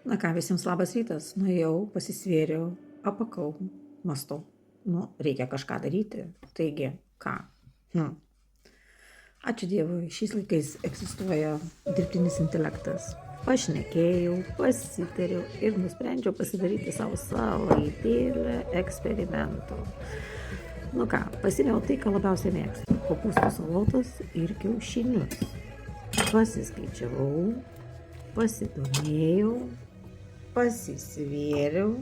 Na ką, visiems labas rytas. Nuėjau, pasisvėriau, apakau, mąstau. Reikia kažką daryti. Taigi, ką? Ačiū Dievui, šiais laikais egzistuoja dirbtinis intelektas. Pašnekėjau, pasitariau ir nusprendžiau pasidaryti savaitėlę eksperimento. Pasiriau tai, ką labiausiai mėgstu. Kopūstų salotas ir kiaušinius. Pasiskaičiavau, pasidomėjau, pasisvėriau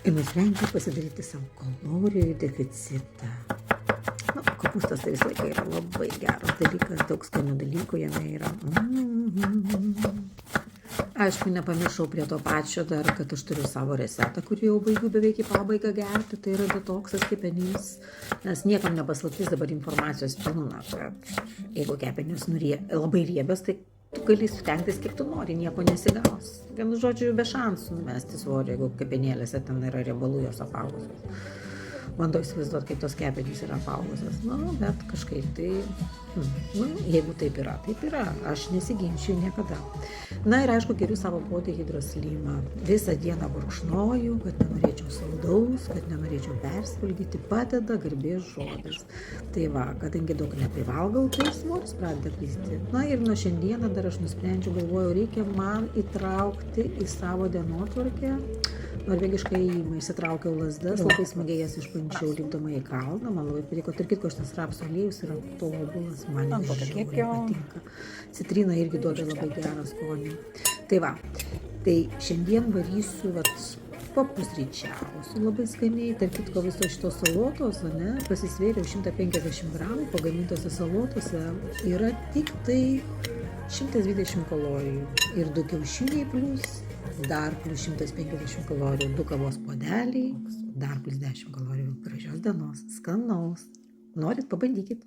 ir nusprendžiau pasidaryti savo kalorijų deficitą. Kopūstas tai visą laiką yra labai geras dalykas, daug skanių dalykų jame yra. Aišku, nepamiršau prie to pačio dar, kad aš turiu savo receptą, kurį jau baigiu beveik į pabaigą gerti, tai yra detoksas kepenims, nes niekam nepaslaptis dabar informacijos pilna, kad jeigu kepenys labai riebios, tai tu gali stengtis kiek tu nori, nieko nesigaus. Vienu žodžiu, be šansų numesti svorį, jeigu kepenėlėse ten yra riebalų jos apaugusios. Bandau įsivaizduoti, kaip tos kepenys yra apaugusios. Bet kažkaip tai, jeigu taip yra, aš nesiginčiu niekada. Ir aišku, geriu savo potį hidroslimą. Visą dieną gurkšnoju, kad nenorėčiau saldaus, kad nenorėčiau persivalgyti, padeda garbės žodis. Tai va, kadangi daug neprivalgau, tai svoris pradeda kristi. Ir nuo šiandieną dar aš nusprendžiau, galvoju, reikia man įtraukti į savo dienotvarkę norvegišką įėjimą. Išsitraukiau lazdas, labai smagiai jas išbančiau lipdama į kalną, man labai patiko. Tarp kitko, šitas rapsų aliejus yra tobulas, man žiauriai patinka. Citrina irgi duoda labai gerą skonį. Tai va, tai šiandien varysiu papusryčiausiu labai skaniai. Tarp kitko, visos šitos salotos, pasisvėriau 150 gramų, pagamintose salotose yra tik tai 120 kalorijų ir 2 kiaušiniai dar plus 150 kalorijų, 2 kavos puodeliai, dar plus 10 kalorijų. Gražios dienos, skanaus. Norit, pabandykit.